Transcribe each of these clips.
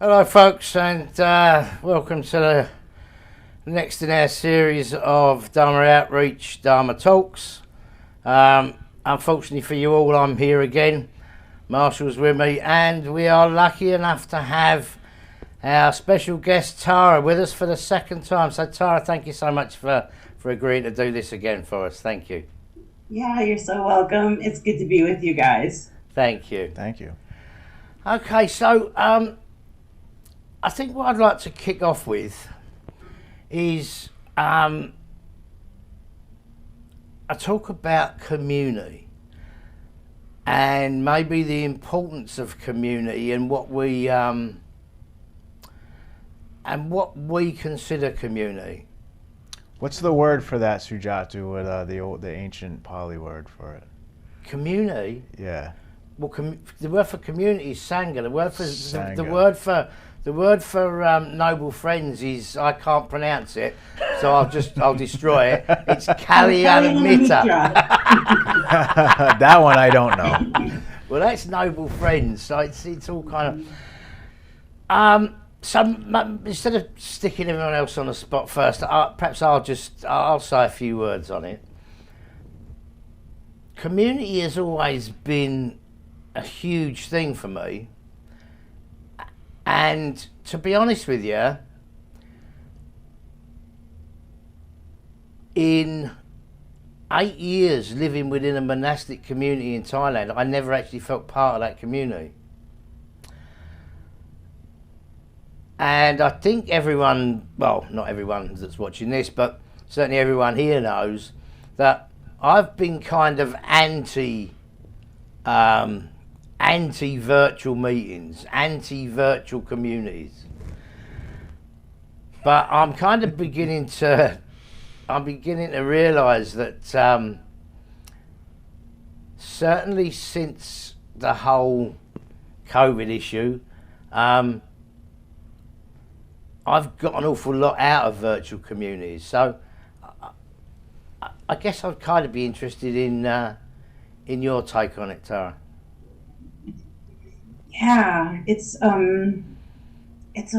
Hello folks, and welcome to the next in our series of Dharma Outreach Dharma Talks. Unfortunately for you all, I'm here again. Marshall's with me, and we are lucky enough to have our special guest Tarrah with us for the second time. So Tarrah, thank you so much for agreeing to do this again for us. Thank you. Yeah, you're so welcome. It's good to be with you guys. Thank you. Thank you. Okay, so I think what I'd like to kick off with is a talk about community and maybe the importance of community and what we consider community. What's the word for that, Sujatu? With the ancient Pali word for it? Community. Yeah. Well, the word for community is sangha. The word for Sangha. The word for noble friends is, I can't pronounce it, so I'll destroy it. It's Kalyanamitta. That one I don't know. Well, that's noble friends. So it's all kind of. So instead of sticking everyone else on the spot first, perhaps I'll say a few words on it. Community has always been a huge thing for me. And to be honest with you, in 8 years living within a monastic community in Thailand, I never actually felt part of that community. And I think everyone, well, not everyone that's watching this, but certainly everyone here knows that I've been kind of anti-virtual meetings, anti-virtual communities. But I'm kind of beginning to realise that certainly since the whole COVID issue, I've got an awful lot out of virtual communities. So I guess I'd kind of be interested in your take on it, Tarrah. Yeah, it's a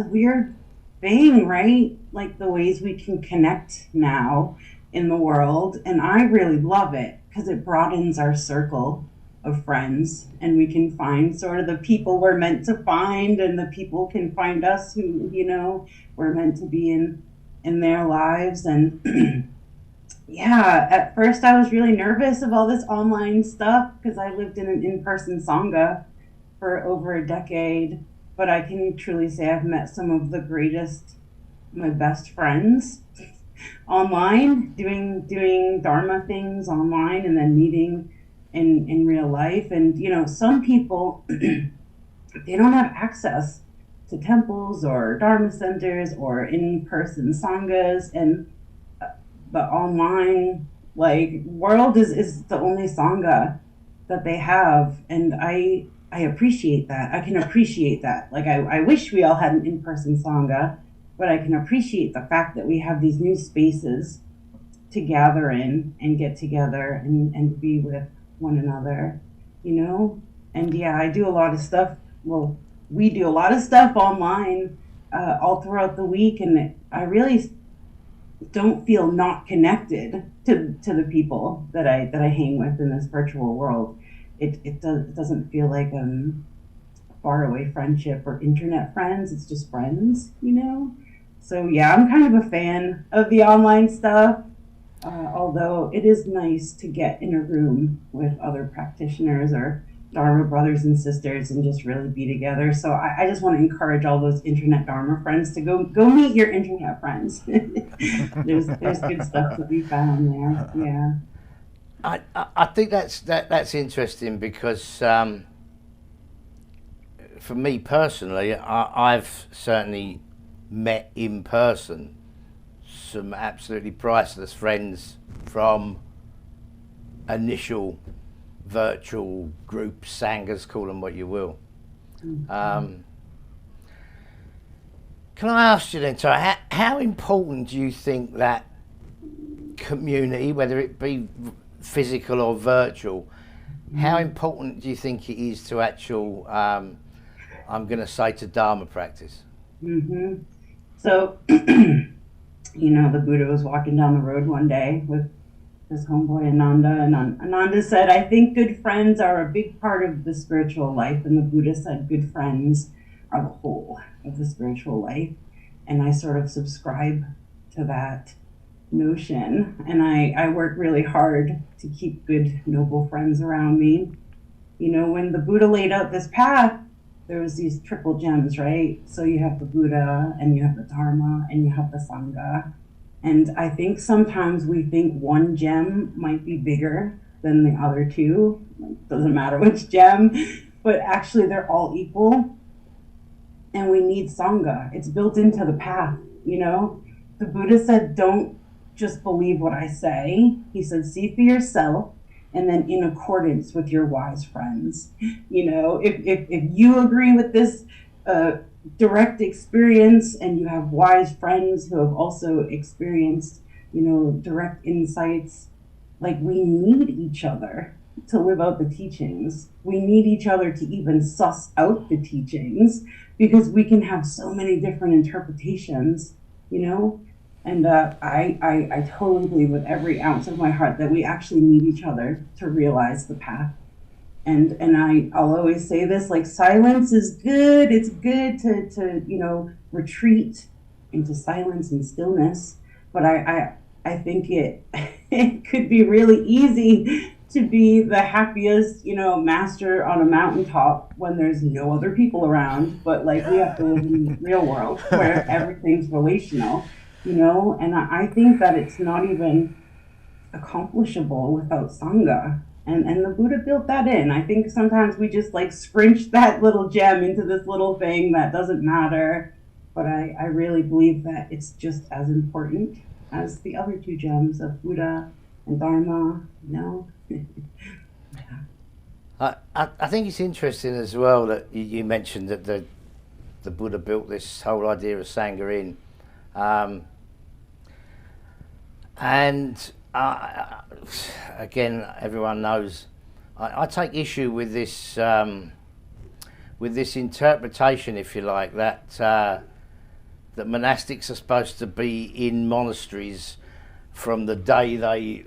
weird thing, right? Like the ways we can connect now in the world, and I really love it because it broadens our circle of friends, and we can find sort of the people we're meant to find, and the people can find us who, we're meant to be in their lives. And yeah, at first I was really nervous of all this online stuff because I lived in an in-person sangha for over a decade, but I can truly say I've met some of the greatest, my best friends online, doing Dharma things online and then meeting in real life. And some people they don't have access to temples or Dharma centers or in-person sanghas, and the online world is the only sangha that they have, and I appreciate that. I can appreciate that. I wish we all had an in-person sangha, but I can appreciate the fact that we have these new spaces to gather in and get together and be with one another, And yeah, I do a lot of stuff. Well, we do a lot of stuff online all throughout the week, and I really don't feel not connected to the people that I hang with in this virtual world. It doesn't feel like far away friendship or internet friends. It's just friends, So yeah, I'm kind of a fan of the online stuff. Although it is nice to get in a room with other practitioners or Dharma brothers and sisters and just really be together. So I just want to encourage all those internet Dharma friends to go meet your internet friends. There's good stuff to be found there. Yeah. I think that's interesting because for me personally, I've certainly met in person some absolutely priceless friends from initial virtual groups, sanghas, call them what you will. Mm-hmm. Can I ask you then, Tarrah, how important do you think that community, whether it be physical or virtual, how important do you think it is to I'm going to say, to Dharma practice. Mm-hmm. So, the Buddha was walking down the road one day with his homeboy Ananda, and Ananda said, "I think good friends are a big part of the spiritual life," and the Buddha said, "Good friends are the whole of the spiritual life." And I sort of subscribe to that notion, and I work really hard to keep good, noble friends around me. When the Buddha laid out this path, there was these triple gems, right? So you have the Buddha, and you have the Dharma, and you have the Sangha. And I think sometimes we think one gem might be bigger than the other two. Doesn't matter which gem, but actually they're all equal. And we need Sangha. It's built into the path, The Buddha said, don't just believe what I say. He said, see for yourself, and then in accordance with your wise friends. If you agree with this direct experience, and you have wise friends who have also experienced, direct insights, like, we need each other to live out the teachings. We need each other to even suss out the teachings, because we can have so many different interpretations, And I totally believe with every ounce of my heart that we actually need each other to realize the path. And I'll always say this, like, silence is good. It's good to retreat into silence and stillness. But I think it could be really easy to be the happiest, master on a mountaintop when there's no other people around. But, like, we have to live in the real world where everything's relational, And I think that it's not even accomplishable without Sangha. And the Buddha built that in. I think sometimes we just, like, scrunch that little gem into this little thing that doesn't matter. But I really believe that it's just as important as the other two gems of Buddha and Dharma, I think it's interesting as well that you mentioned that the Buddha built this whole idea of Sangha in. And again, everyone knows I take issue with this interpretation, if you like, that monastics are supposed to be in monasteries from the day they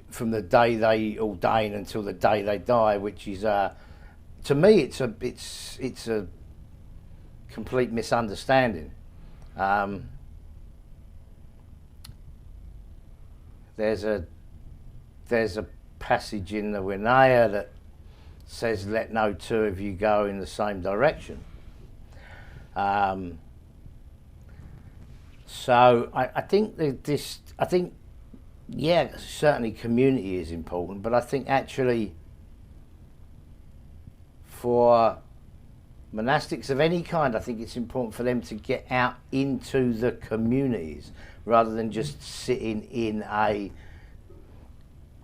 ordain until the day they die, which is to me it's a complete misunderstanding. There's a passage in the Vinaya that says, "Let no two of you go in the same direction." So I think certainly community is important, but I think actually for monastics of any kind, I think it's important for them to get out into the communities rather than just sitting in a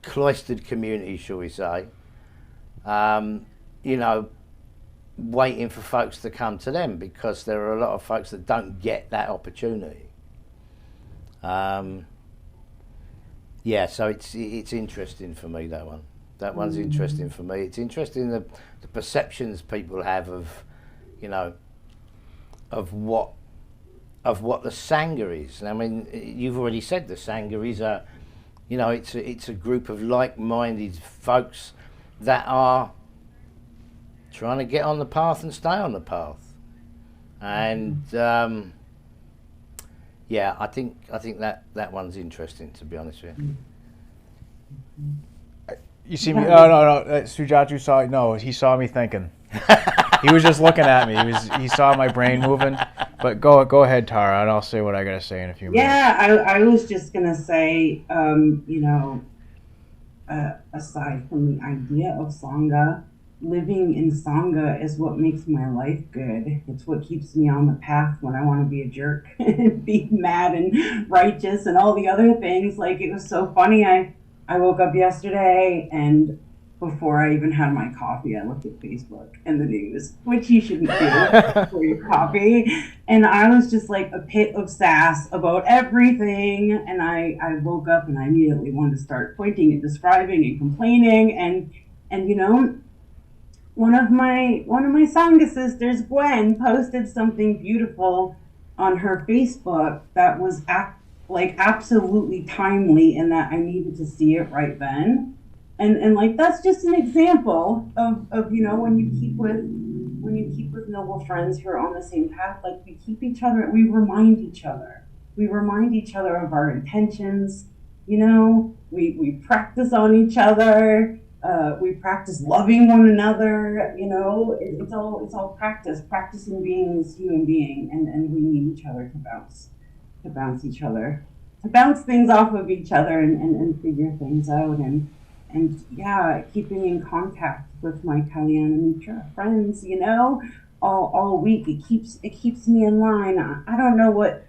cloistered community, shall we say, waiting for folks to come to them, because there are a lot of folks that don't get that opportunity. So it's interesting for me, that one. That one's interesting for me. It's interesting the perceptions people have of, of what the Sangha is. I mean, you've already said the Sangha is it's a group of like-minded folks that are trying to get on the path and stay on the path. And I think that one's interesting, to be honest with you. You see me? No. Sujatu saw. No, he saw me thinking. He was just looking at me. He saw my brain moving. But go ahead, Tarrah, and I'll say what I gotta say in a few minutes. Yeah, I was just gonna say, aside from the idea of Sangha, living in Sangha is what makes my life good. It's what keeps me on the path when I want to be a jerk and be mad and righteous and all the other things. Like, it was so funny. I woke up yesterday, and before I even had my coffee, I looked at Facebook and the news, which you shouldn't do for your coffee. And I was just like a pit of sass about everything. And I woke up and I immediately wanted to start pointing and describing and complaining. And one of my Sangha sisters, Gwen, posted something beautiful on her Facebook that was like absolutely timely, in that I needed to see it right then. And like, that's just an example of when you keep with noble friends who are on the same path. Like, we remind each other of our intentions. We practice on each other. We practice loving one another. It's all practicing being this human being, and we need each other to bounce things off of each other, and figure things out, and yeah, keeping in contact with my Kalyana Mitra friends, all week. It keeps me in line. I don't know what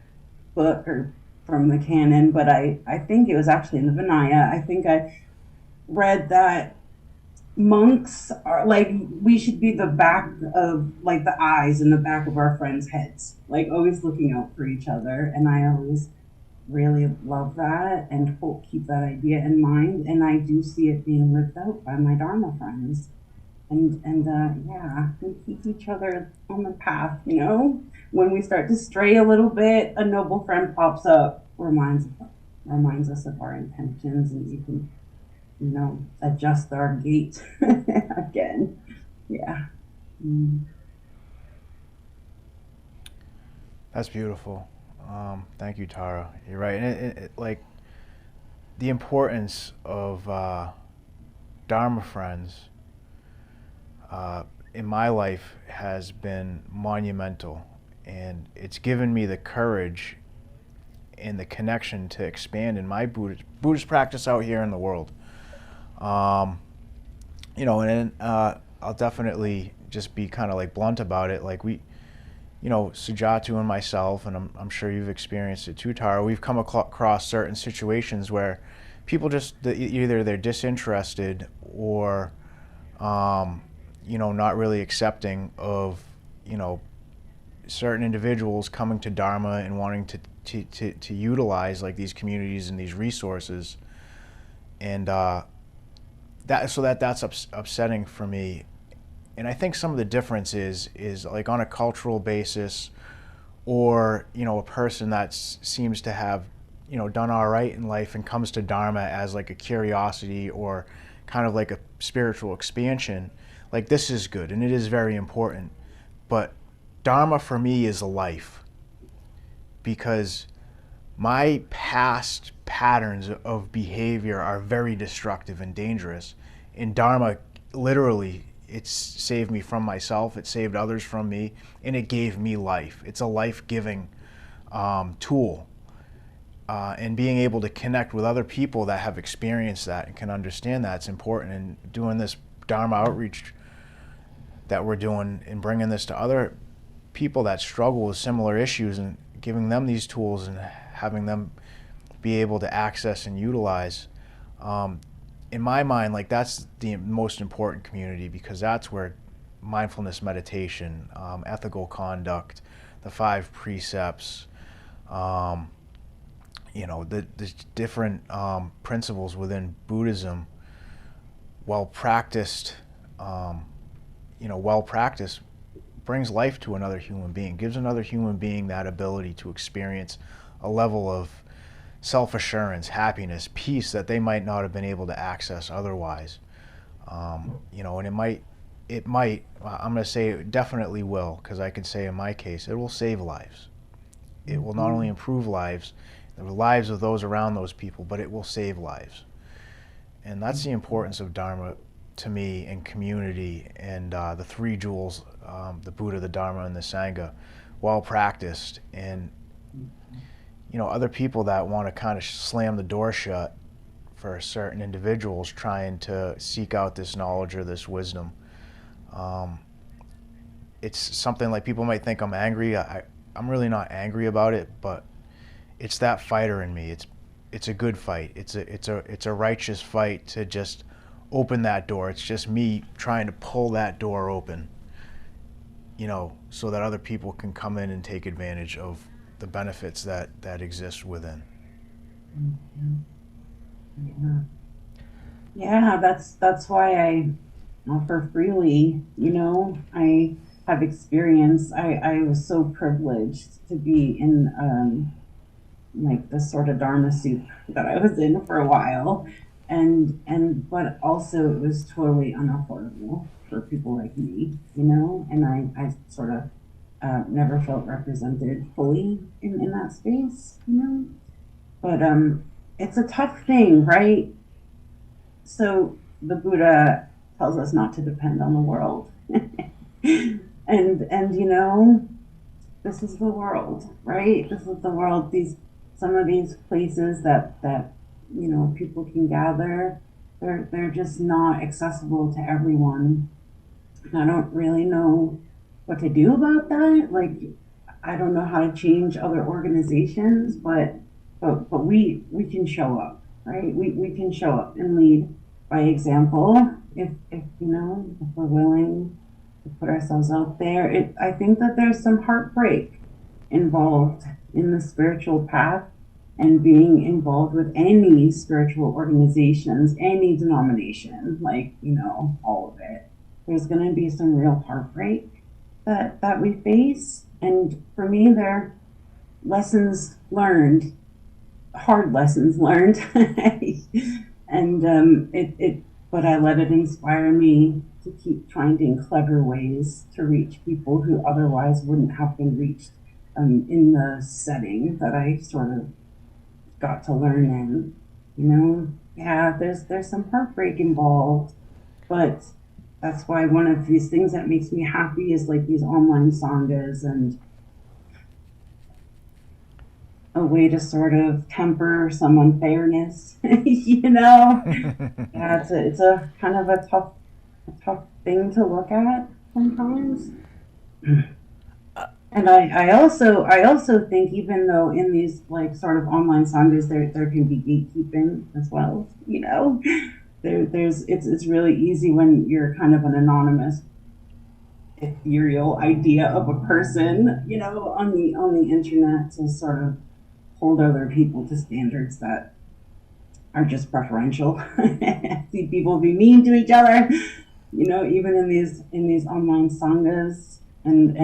book or from the canon, but I think it was actually in the Vinaya. I think I read that monks are like, we should be the back of, like, the eyes in the back of our friends' heads, like always looking out for each other. And I always really love that, and keep that idea in mind. And I do see it being lived out by my Dharma friends. And yeah, we keep each other on the path. When we start to stray a little bit, a noble friend pops up, reminds us of our intentions, and you can adjust our gait again. Yeah. That's beautiful. Thank you, Tarrah. You're right. And like, the importance of Dharma friends in my life has been monumental, and it's given me the courage and the connection to expand in my Buddhist practice out here in the world. And I'll definitely just be kind of like blunt about it. Like, Sujatu and myself, and I'm sure you've experienced it too, Tarrah, we've come across certain situations where people just, either they're disinterested or, not really accepting of, certain individuals coming to Dharma and wanting to utilize, like, these communities and these resources. And that's upsetting for me. And I think some of the difference is like, on a cultural basis, or a person that seems to have done all right in life and comes to Dharma as like a curiosity or kind of like a spiritual expansion. Like, this is good and it is very important, but Dharma for me is a life, because my past patterns of behavior are very destructive and dangerous. In Dharma, literally, it's saved me from myself, it saved others from me, and it gave me life. It's a life-giving tool. And being able to connect with other people that have experienced that and can understand that's important. And doing this Dharma outreach that we're doing and bringing this to other people that struggle with similar issues, and giving them these tools and having them be able to access and utilize, in my mind, like, that's the most important community, because that's where mindfulness meditation, ethical conduct, the 5 precepts, the different principles within Buddhism, well practiced, brings life to another human being, gives another human being that ability to experience a level of self-assurance, happiness, peace that they might not have been able to access otherwise. And it might, I'm going to say it definitely will, because I can say in my case, it will save lives. It will not only improve lives, the lives of those around those people, but it will save lives. And that's the importance of Dharma to me, and community, and the 3 jewels, the Buddha, the Dharma, and the Sangha, well practiced. And other people that want to kind of slam the door shut for certain individuals trying to seek out this knowledge or this wisdom. It's something like, people might think I'm angry. I'm really not angry about it, but it's that fighter in me. It's a good fight. It's a righteous fight to just open that door. It's just me trying to pull that door open, so that other people can come in and take advantage of the benefits that exist within. Yeah, that's why offer freely. I have experience. I was so privileged to be in like the sort of Dharma soup that I was in for a while, and but also it was totally unaffordable for people like me, and I sort of never felt represented fully in that space. But it's a tough thing, right? So the Buddha tells us not to depend on the world. and this is the world, right? This is the world. These Some of these places that people can gather, they're just not accessible to everyone. And I don't really know what to do about that. Like, I don't know how to change other organizations, but we can show up, right? We can show up and lead by example if we're willing to put ourselves out there. I think that there's some heartbreak involved in the spiritual path and being involved with any spiritual organizations, any denomination, all of it. There's going to be some real heartbreak that we face. And for me, they're lessons learned, hard lessons learned. But I let it inspire me to keep finding clever ways to reach people who otherwise wouldn't have been reached in the setting that I sort of got to learn in. Yeah, there's some heartbreak involved, but that's why one of these things that makes me happy is like these online sanghas and a way to sort of temper some unfairness. Yeah, it's a kind of a tough thing to look at sometimes. And I also think, even though in these like sort of online sanghas there can be gatekeeping as well, it's really easy when you're kind of an anonymous ethereal idea of a person, on the internet, to sort of hold other people to standards that are just preferential. See people be mean to each other, even in these online sanghas, and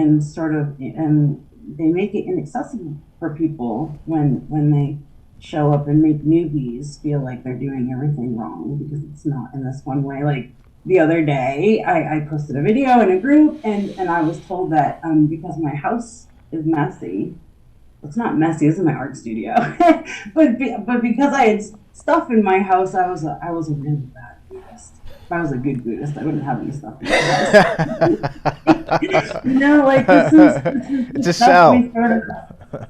they make it inaccessible for people when they show up and make newbies feel like they're doing everything wrong because it's not in this one way. Like the other day, I posted a video in a group, and I was told that because my house is messy. It's not messy. This is my art studio, but because I had stuff in my house, I was a really bad Buddhist. If I was a good Buddhist, I wouldn't have any stuff in my house. Like this is It's a sell.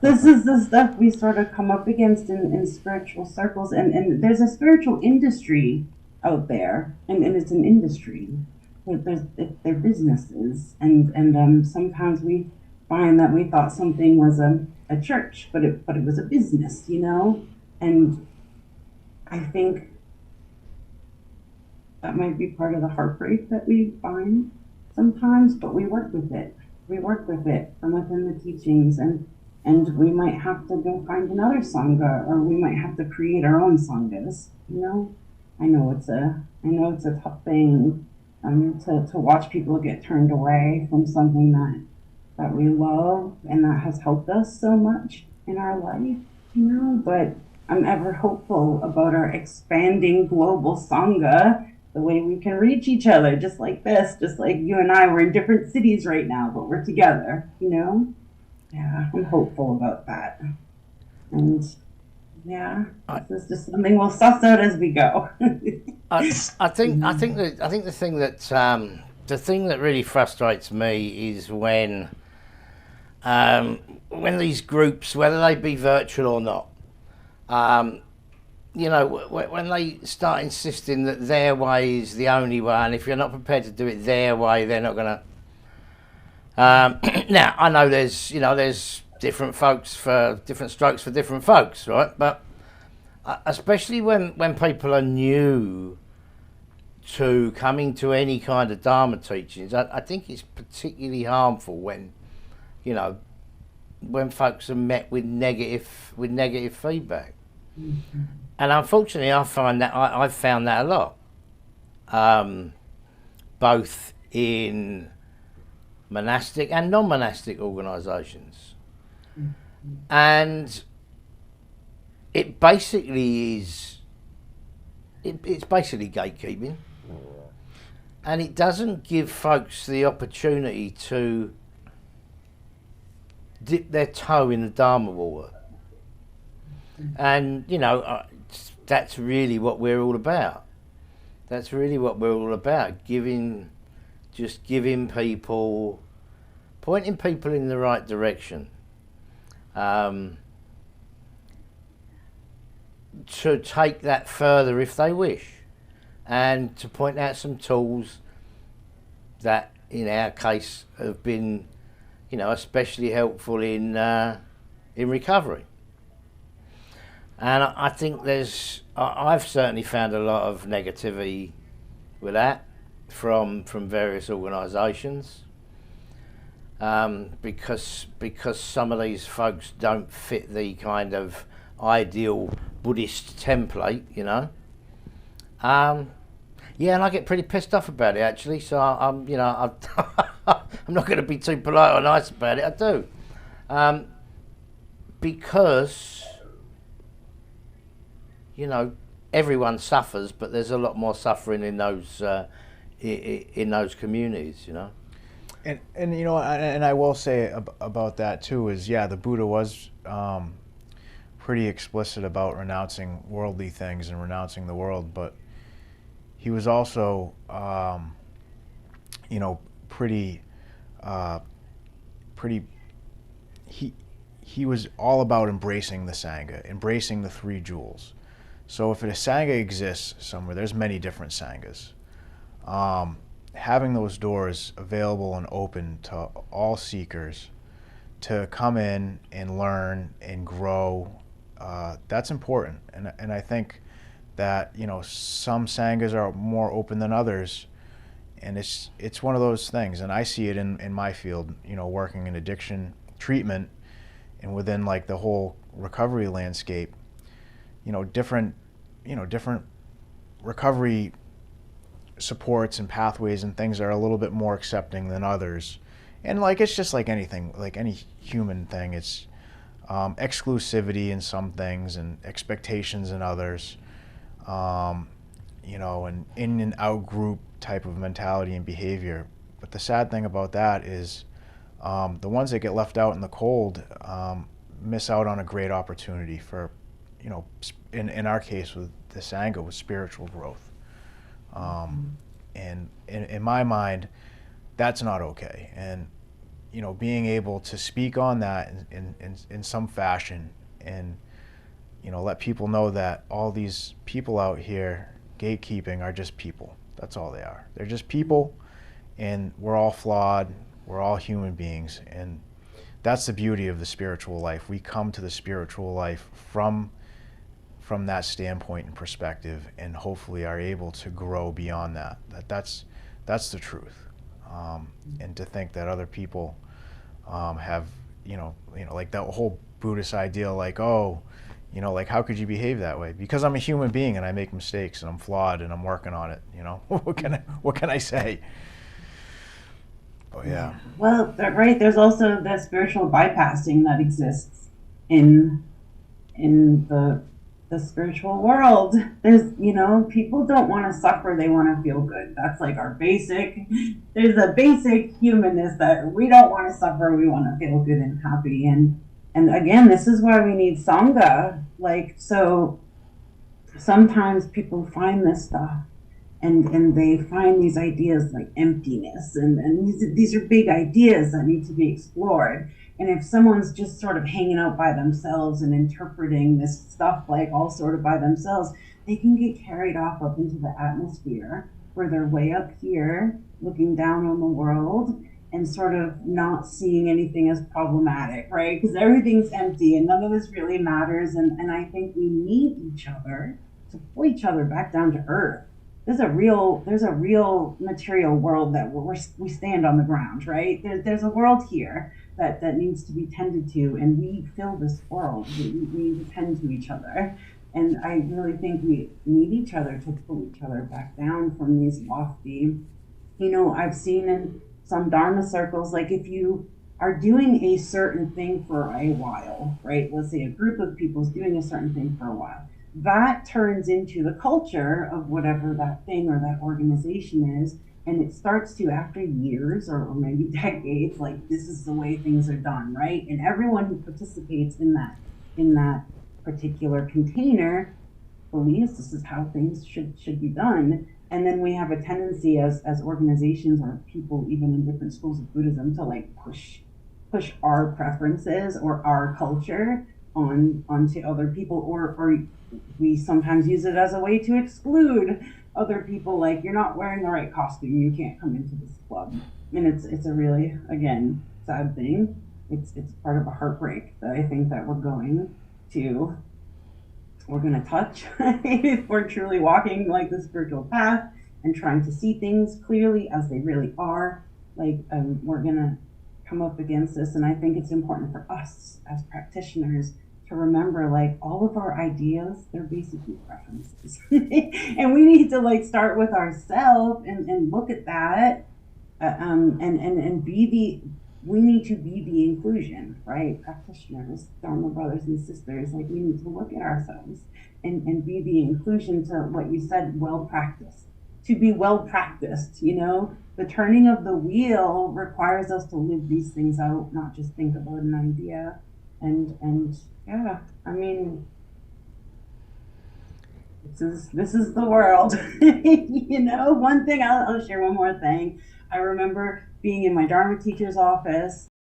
This is the stuff we sort of come up against in spiritual circles, and there's a spiritual industry out there, and it's an industry. They're businesses, and sometimes we find that we thought something was a church, but it was a business, and I think that might be part of the heartbreak that we find sometimes, but we work with it. We work with it from within the teachings, and we might have to go find another sangha, or we might have to create our own sanghas. I know it's a tough thing to watch people get turned away from something that we love and that has helped us so much in our life, but I'm ever hopeful about our expanding global sangha, the way we can reach each other, just like this, just like you and I, we're in different cities right now, but we're together, Yeah, I'm hopeful about that. And yeah, this is just something we'll suss out as we go. I think the thing that really frustrates me is when these groups, whether they be virtual or not, when they start insisting that their way is the only way, and if you're not prepared to do it their way, they're not going to. Now, I know there's different folks for different strokes for different folks, right? But especially when people are new to coming to any kind of Dharma teachings, I think it's particularly harmful when folks are met with negative feedback. Mm-hmm. And unfortunately, I find that I've found that a lot. both in monastic and non-monastic organisations. And it basically is, it's basically gatekeeping. And it doesn't give folks the opportunity to dip their toe in the Dharma water. And, you know, that's really what we're all about. That's really what we're all about, giving people, pointing people in the right direction. To take that further if they wish, and to point out some tools that, in our case, have been, you know, especially helpful in recovery. And I think I've certainly found a lot of negativity with that from various organisations, because some of these folks don't fit the kind of ideal Buddhist template, you know. Yeah, and I get pretty pissed off about it actually. So I'm not going to be too polite or nice about it. I do, because, you know, everyone suffers, but there's a lot more suffering in those communities, you know. And you know, and I will say about that too is, yeah, the Buddha was pretty explicit about renouncing worldly things and renouncing the world, but he was also, you know, he was all about embracing the Sangha, embracing the three jewels. So if a Sangha exists somewhere, there's many different Sanghas. Having those doors available and open to all seekers to come in and learn and grow, that's important. And I think that, you know, some Sanghas are more open than others, and it's one of those things. And I see it in my field, you know, working in addiction treatment and within like the whole recovery landscape, you know, different recovery supports and pathways and things are a little bit more accepting than others. And like, it's just like anything, like any human thing, it's exclusivity in some things and expectations in others, you know, and in and out group type of mentality and behavior. But the sad thing about that is the ones that get left out in the cold miss out on a great opportunity for, you know, in our case with the Sangha, with spiritual growth. And in my mind, that's not okay. And, you know, being able to speak on that in some fashion and, you know, let people know that all these people out here gatekeeping are just people. That's all they are. They're just people, and we're all flawed. We're all human beings. And that's the beauty of the spiritual life. We come to the spiritual life from that standpoint and perspective, and hopefully are able to grow beyond that. That's the truth. And to think that other people have, you know, like that whole Buddhist ideal, like, oh, you know, like, how could you behave that way? Because I'm a human being and I make mistakes and I'm flawed and I'm working on it. You know, what can I say? Oh yeah. Well, right. There's also the spiritual bypassing that exists in the spiritual world. There's, you know, people don't want to suffer, they want to feel good. That's like our there's a basic humanness that we don't want to suffer, we want to feel good and happy. And again, this is why we need Sangha. Like, so sometimes people find this stuff and they find these ideas like emptiness, and these are big ideas that need to be explored. And if someone's just sort of hanging out by themselves and interpreting this stuff like all sort of by themselves, they can get carried off up into the atmosphere where they're way up here looking down on the world and sort of not seeing anything as problematic, right? Because everything's empty and none of this really matters. And I think we need each other to pull each other back down to earth. There's a real material world that we stand on the ground, right? There's a world here that needs to be tended to, and we fill this world. We need to tend to each other. And I really think we need each other to pull each other back down from these lofty I've seen in some Dharma circles, like if you are doing a certain thing for a while, right? Let's say a group of people is doing a certain thing for a while. That turns into the culture of whatever that thing or that organization is. And it starts to, after years or maybe decades, like this is the way things are done, right? And everyone who participates in that particular container believes this is how things should be done. And then we have a tendency as organizations or people even in different schools of Buddhism to like push our preferences or our culture onto other people, or we sometimes use it as a way to exclude other people, like you're not wearing the right costume, you can't come into this club. And it's a really, again, sad thing. It's part of a heartbreak that I think that we're going to touch if we're truly walking like the spiritual path and trying to see things clearly as they really are. Like we're going to come up against this, and I think it's important for us as practitioners to remember, like, all of our ideas, they're basically preferences. And we need to like start with ourselves and look at that, and we need to be the inclusion, right? Practitioners, Dharma brothers and sisters, like we need to look at ourselves and be the inclusion to what you said, well practiced. To be well practiced, the turning of the wheel requires us to live these things out, not just think about an idea. And yeah, I mean, this is the world. One thing, I'll share one more thing. I remember being in my Dharma teacher's office